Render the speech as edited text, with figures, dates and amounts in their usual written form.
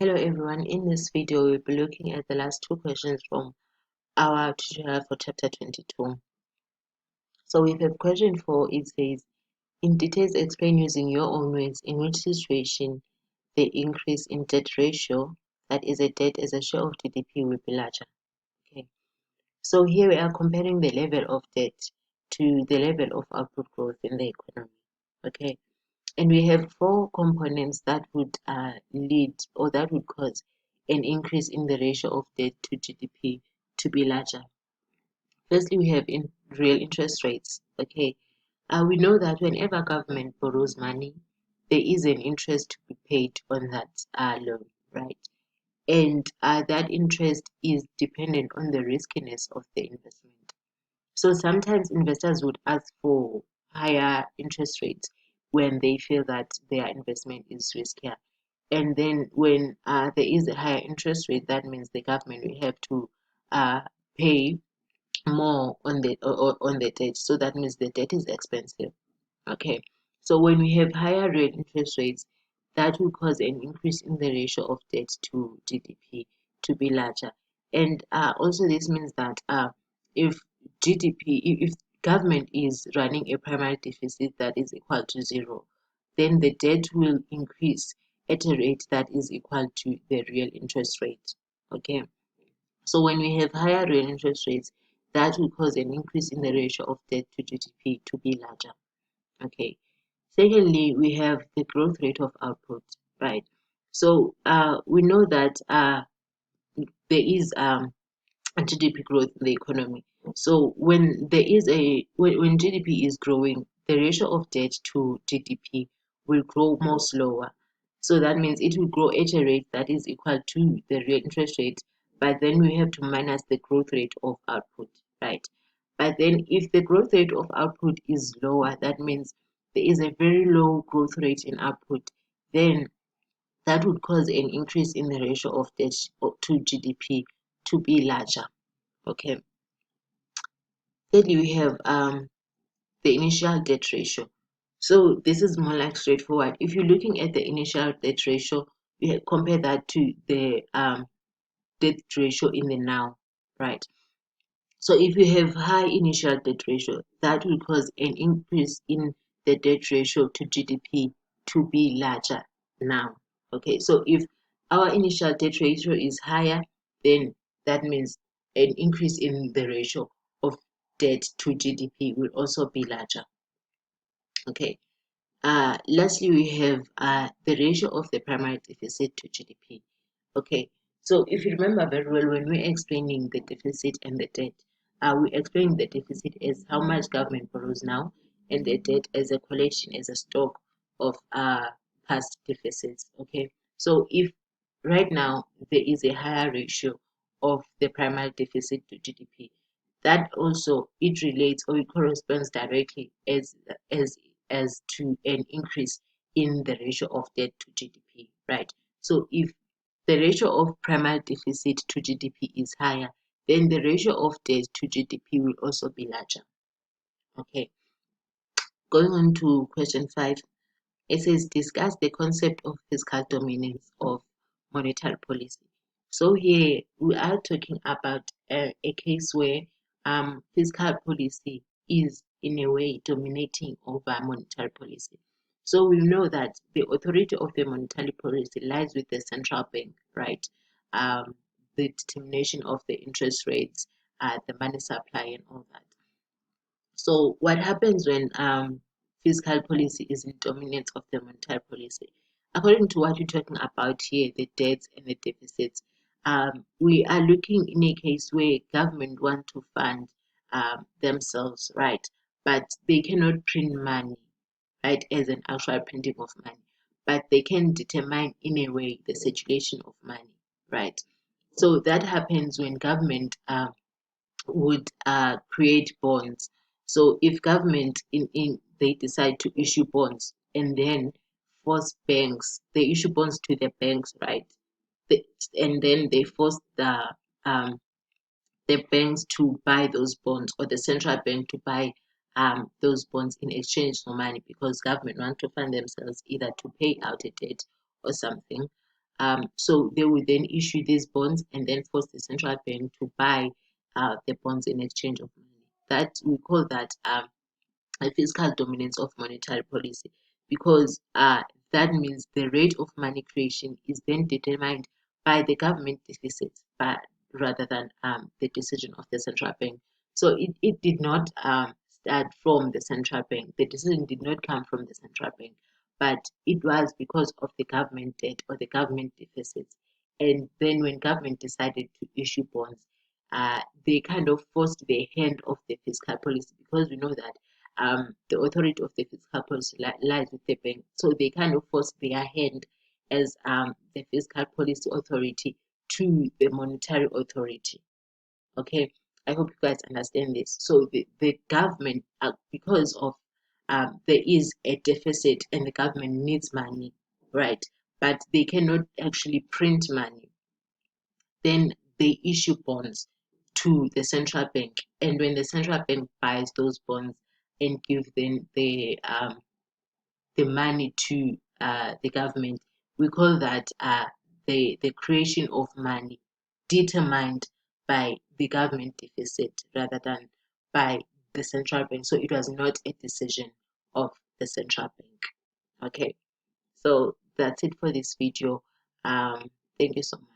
Hello everyone, in this video we'll be looking at the last two questions from our tutorial for chapter 22. So we have question 4. It says, in details explain using your own words in which situation the increase in debt ratio, that is a debt as a share of GDP, will be larger. Okay, so here we are comparing the level of debt to the level of output growth in the economy. Okay, and we have four components that would lead or that would cause an increase in the ratio of debt to GDP to be larger. Firstly, we have real interest rates. Okay, we know that whenever government borrows money, there is an interest to be paid on that loan, right? And that interest is dependent on the riskiness of the investment. So sometimes investors would ask for higher interest rates when they feel that their investment is riskier. And then when there is a higher interest rate, that means the government will have to pay more on the debt. So that means the debt is expensive. Okay. So when we have higher real interest rates, that will cause an increase in the ratio of debt to GDP to be larger. And also this means that if if government is running a primary deficit that is equal to zero, then the debt will increase at a rate that is equal to the real interest rate. Okay. So when we have higher real interest rates, that will cause an increase in the ratio of debt to GDP to be larger. Okay. Secondly, we have the growth rate of output, right? So we know that there is GDP growth in the economy. So when there is when GDP is growing, the ratio of debt to GDP will grow more slower. So that means it will grow at a rate that is equal to the real interest rate, but then we have to minus the growth rate of output, right? But then if the growth rate of output is lower, that means there is a very low growth rate in output, then that would cause an increase in the ratio of debt to GDP to be larger. Okay. Thirdly, we have the initial debt ratio. So this is more like straightforward. If you're looking at the initial debt ratio, you compare that to the debt ratio in the now, right? So if you have high initial debt ratio, that will cause an increase in the debt ratio to GDP to be larger now. Okay, so if our initial debt ratio is higher, then that means an increase in the ratio of debt to GDP will also be larger. Okay. Lastly, we have the ratio of the primary deficit to GDP. Okay, so if you remember very well, when we're explaining the deficit and the debt, we explain the deficit as how much government borrows now, and the debt as a collection, as a stock of past deficits. Okay, so if right now there is a higher ratio of the primary deficit to GDP, that also it relates or it corresponds directly as to an increase in the ratio of debt to GDP, right? So if the ratio of primary deficit to GDP is higher, then the ratio of debt to GDP will also be larger. Okay, going on to question 5, it says discuss the concept of fiscal dominance of monetary policy. So here we are talking about a case where fiscal policy is in a way dominating over monetary policy. So we know that the authority of the monetary policy lies with the central bank, right? The determination of the interest rates, the money supply, and all that. So what happens when fiscal policy is in dominance of the monetary policy? According to what we're talking about here, the debts and the deficits, we are looking in a case where government want to fund themselves, right? But they cannot print money, right, as an actual printing of money. But they can determine in a way the circulation of money, right? So that happens when government would create bonds. So if government in they decide to issue bonds and then force banks, they issue bonds to the banks, right? And then they force the banks to buy those bonds, or the central bank to buy those bonds in exchange for money, because government want to fund themselves either to pay out a debt or something. So they will then issue these bonds and then force the central bank to buy the bonds in exchange of money. That we call that a fiscal dominance of monetary policy, because that means the rate of money creation is then determined by the government deficit, but rather than the decision of the central bank. So it did not start from the central bank. The decision did not come from the central bank, but it was because of the government debt or the government deficits. And then when government decided to issue bonds, they kind of forced the hand of the fiscal policy, because we know that the authority of the fiscal policy lies with the bank. So they kind of force their hand as the fiscal policy authority to the monetary authority. Okay, I hope you guys understand this. So the government, because of there is a deficit and the government needs money, right? But they cannot actually print money. Then they issue bonds to the central bank, and when the central bank buys those bonds and give them the money to the government, we call that the creation of money determined by the government deficit rather than by the central bank. So it was not a decision of the central bank. Okay, so that's it for this video. Thank you so much.